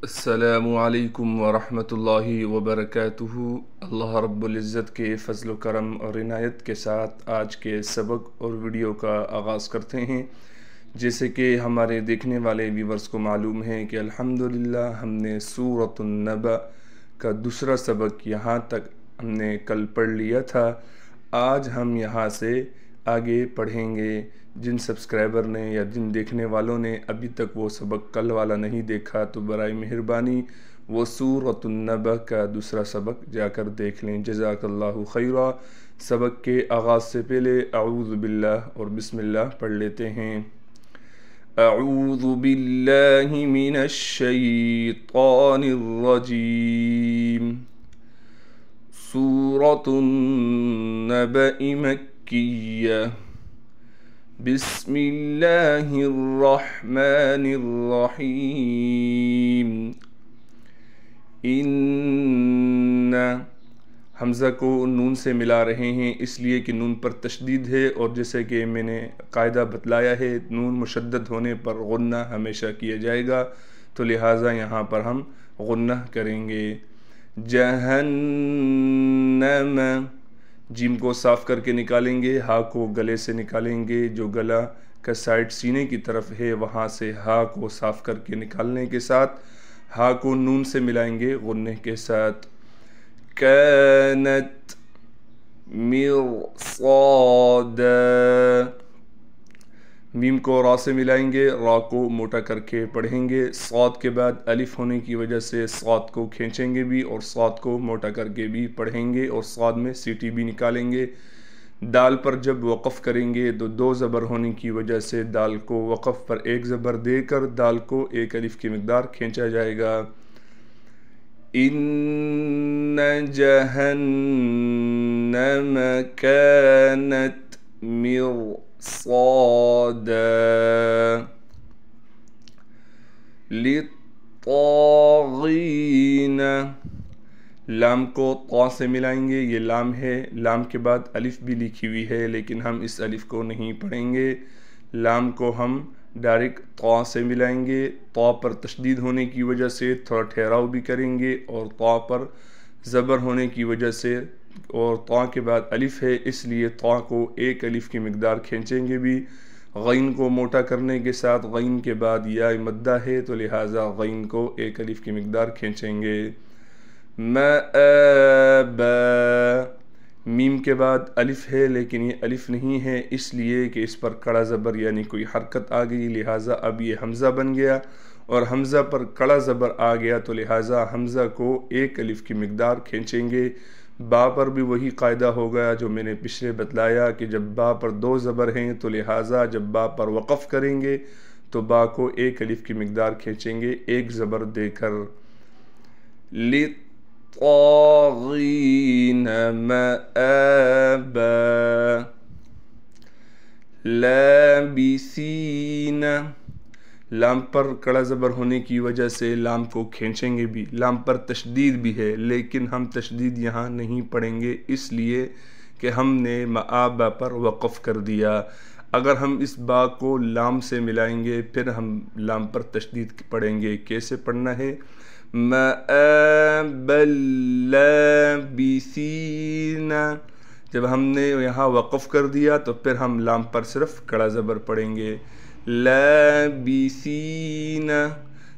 السلام علیکم ورحمۃ اللہ وبرکاتہ۔ اللہ رب العزت کے فضل و کرم اور عنایت کے ساتھ آج کے سبق اور ویڈیو کا آغاز کرتے ہیں۔ جیسے کہ ہمارے دیکھنے والے ویورز کو معلوم ہے کہ الحمدللہ ہم نے سورۃ النبأ کا دوسرا سبق یہاں تک ہم نے کل پڑھ لیا تھا۔ آج ہم یہاں سے آگے پڑھیں گے۔ جن سبسکرائبر نے یا جن دیکھنے والوں نے ابھی تک وہ سبق کل والا نہیں دیکھا تو برائے مہربانی وہ سورۃ النبأ کا دوسرا سبق جا کر دیکھ لیں۔ جزاک اللہ خیرا۔ سبق کے آغاز سے پہلے اعوذ باللہ اور بسم اللہ پڑھ لیتے ہیں۔ اعوذ باللہ من الشیطان الرجیم۔ سورۃ النبأ مکیہ۔ بسم اللہ الرحمن الرحیم۔ ان حمزہ کو نون سے ملا رہے ہیں اس لیے کہ نون پر تشدید ہے، اور جیسے کہ میں نے قاعدہ بتلایا ہے نون مشدد ہونے پر غنہ ہمیشہ کیا جائے گا، تو لہٰذا یہاں پر ہم غنہ کریں گے۔ جہنم، جیم کو صاف کر کے نکالیں گے، ہا کو گلے سے نکالیں گے، جو گلا کا سائڈ سینے کی طرف ہے وہاں سے ہا کو صاف کر کے نکالنے کے ساتھ ہا کو نون سے ملائیں گے غنہ کے ساتھ۔ کانت مرصادا، میم کو را سے ملائیں گے، را کو موٹا کر کے پڑھیں گے۔ صاد کے بعد الف ہونے کی وجہ سے صاد کو کھینچیں گے بھی اور صاد کو موٹا کر کے بھی پڑھیں گے، اور صاد میں سیٹی بھی نکالیں گے۔ دال پر جب وقف کریں گے تو دو زبر ہونے کی وجہ سے دال کو وقف پر ایک زبر دے کر دال کو ایک الف کی مقدار کھینچا جائے گا۔ ان جہنم کانت مرصادا للطاغین، لام کو طا سے ملائیں گے، یہ لام ہے، لام کے بعد الف بھی لکھی ہوئی ہے لیکن ہم اس الف کو نہیں پڑھیں گے، لام کو ہم ڈائریکٹ طا سے ملائیں گے۔ طا پر تشدید ہونے کی وجہ سے تھوڑا ٹھہراؤ بھی کریں گے، اور طا پر زبر ہونے کی وجہ سے اور طا کے بعد الف ہے اس لیے طا کو ایک الف کی مقدار کھینچیں گے بھی۔ غین کو موٹا کرنے کے ساتھ غین کے بعد یا مدہ ہے تو لہٰذا غین کو ایک الف کی مقدار کھینچیں گے۔ مآبا، میم کے بعد الف ہے لیکن یہ الف نہیں ہے اس لیے کہ اس پر کڑا زبر یعنی کوئی حرکت آ گئی، لہٰذا اب یہ حمزہ بن گیا، اور حمزہ پر کڑا زبر آ گیا تو لہٰذا حمزہ کو ایک الف کی مقدار کھینچیں گے۔ با پر بھی وہی قاعدہ ہو گیا جو میں نے پچھلے بتلایا کہ جب با پر دو زبر ہیں تو لہٰذا جب با پر وقف کریں گے تو با کو ایک الف کی مقدار کھینچیں گے ایک زبر دے کر۔ للطاغین مآبا، لابثین، لام پر کڑا زبر ہونے کی وجہ سے لام کو کھینچیں گے بھی، لام پر تشدید بھی ہے لیکن ہم تشدید یہاں نہیں پڑھیں گے اس لیے کہ ہم نے مآبا پر وقف کر دیا۔ اگر ہم اس با کو لام سے ملائیں گے پھر ہم لام پر تشدید پڑھیں گے۔ کیسے پڑھنا ہے؟ مآبا لابثین، جب ہم نے یہاں وقف کر دیا تو پھر ہم لام پر صرف کڑا زبر پڑھیں گے۔ لابثین،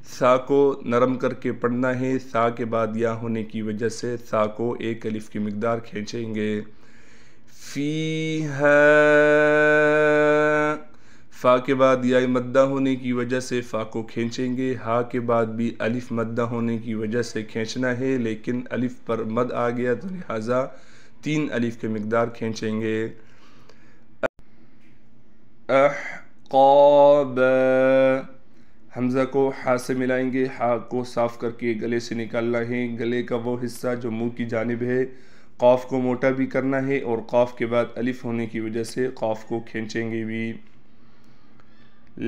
سا کو نرم کر کے پڑھنا ہے، سا کے بعد یا ہونے کی وجہ سے سا کو ایک الف کی مقدار کھینچیں گے۔ فیہا، فا کے بعد یا مدہ ہونے کی وجہ سے فا کو کھینچیں گے، ہا کے بعد بھی الف مدہ ہونے کی وجہ سے کھینچنا ہے لیکن الف پر مد آ گیا تو لہٰذا تین الف کی مقدار کھینچیں گے۔ احقابا، حمزہ کو ہا سے ملائیں گے، ہا کو صاف کر کے گلے سے نکالنا ہے، گلے کا وہ حصہ جو منہ کی جانب ہے۔ قاف کو موٹا بھی کرنا ہے اور قاف کے بعد الف ہونے کی وجہ سے قاف کو کھینچیں گے بھی۔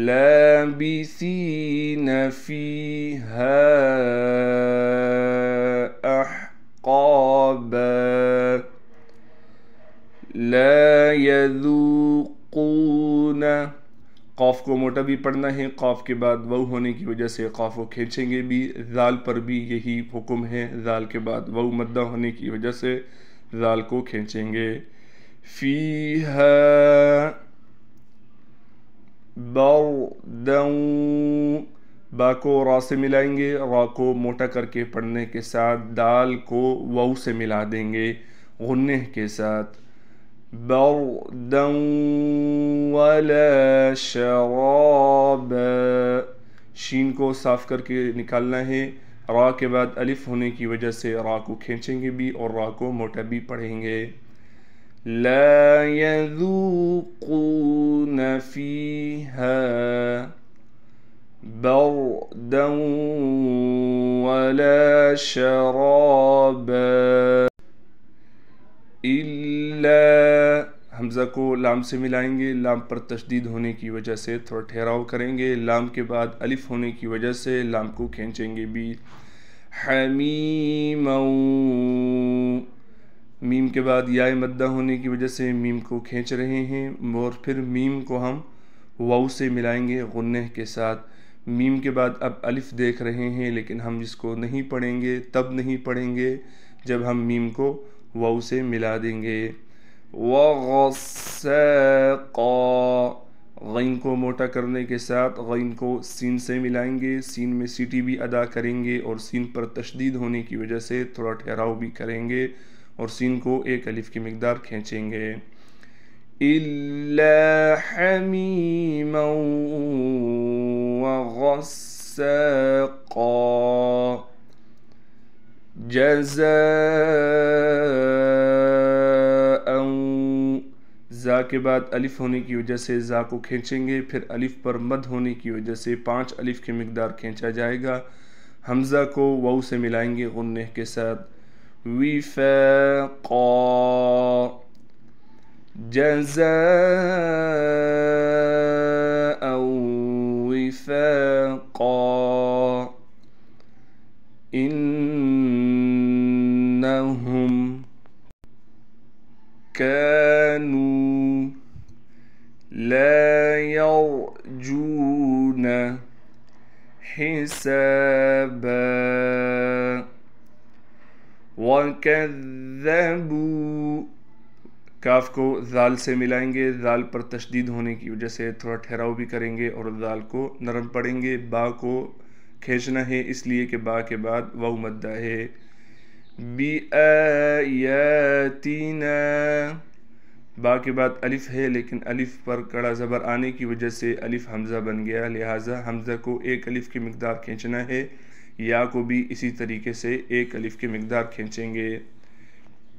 لابثین فیہا احقابا، لا يذوقون، قاف کو موٹا بھی پڑھنا ہے، قاف کے بعد واو ہونے کی وجہ سے قاف کو کھینچیں گے بھی۔ ذال پر بھی یہی حکم ہے، ذال کے بعد واو مدہ ہونے کی وجہ سے ذال کو کھینچیں گے۔ فیہا برداً، با کو را سے ملائیں گے، را کو موٹا کر کے پڑھنے کے ساتھ دال کو واو سے ملا دیں گے غنہ کے ساتھ۔ برداً ولا شرابا، شین کو صاف کر کے نکالنا ہے، را کے بعد الف ہونے کی وجہ سے را کو کھینچیں گے بھی اور را کو موٹا بھی پڑھیں گے۔ لا يذوقون فيها بردا ولا شرابا الا، حمزہ کو لام سے ملائیں گے، لام پر تشدید ہونے کی وجہ سے تھوڑا ٹھہراؤ کریں گے، لام کے بعد الف ہونے کی وجہ سے لام کو کھینچیں گے بھی۔ حمیما، میم کے بعد یائے مدہ ہونے کی وجہ سے میم کو کھینچ رہے ہیں اور پھر میم کو ہم واو سے ملائیں گے غنہ کے ساتھ۔ میم کے بعد اب الف دیکھ رہے ہیں لیکن ہم اس کو نہیں پڑھیں گے، تب نہیں پڑھیں گے جب ہم میم کو واو سے ملا دیں گے۔ وغساقا، غین کو موٹا کرنے کے ساتھ غین کو سین سے ملائیں گے، سین میں سیٹی بھی ادا کریں گے اور سین پر تشدید ہونے کی وجہ سے تھوڑا ٹھہراؤ بھی کریں گے اور سین کو ایک الف کی مقدار کھینچیں گے۔ إِلَّا حَمِيمًا وَغَسَّاقًا جَزَاءً، زا کے بعد الف ہونے کی وجہ سے زا کو کھینچیں گے، پھر الف پر مد ہونے کی وجہ سے 5 الف کی مقدار کھینچا جائے گا۔ حمزہ کو واو سے ملائیں گے غنہ کے ساتھ۔ وفاقا جزاء وفاقا إنهم كانوا لا يرجون حسابا وَكَذَّبُوا، کاف کو ذال سے ملائیں گے، ذال پر تشدید ہونے کی وجہ سے تھوڑا ٹھہراؤ بھی کریں گے اور ذال کو نرم پڑھیں گے۔ با کو کھینچنا ہے اس لیے کہ با کے بعد واو مدہ ہے۔ بِآیاتِنَا، با کے بعد الف ہے لیکن الف پر کڑا زبر آنے کی وجہ سے الف حمزہ بن گیا، لہٰذا حمزہ کو ایک الف کی مقدار کھینچنا ہے، یا کو بھی اسی طریقے سے ایک الف کی مقدار کھینچیں گے۔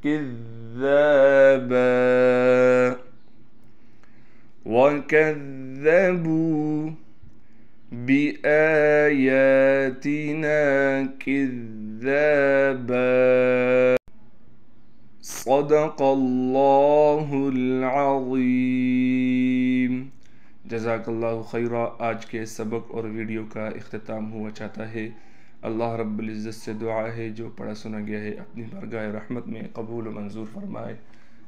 کذابا وَكَذَّبُوا بِآيَاتِنَا كِذَّابًا۔ صدق اللہ العظیم۔ جزاک اللہ خیرہ۔ آج کے سبق اور ویڈیو کا اختتام ہوا چاہتا ہے۔ اللہ رب العزت سے دعا ہے جو پڑھا سنا گیا ہے اپنی بارگاہ رحمت میں قبول و منظور فرمائے۔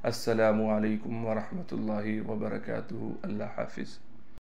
السلام علیکم ورحمۃ اللہ وبرکاتہ۔ اللہ حافظ۔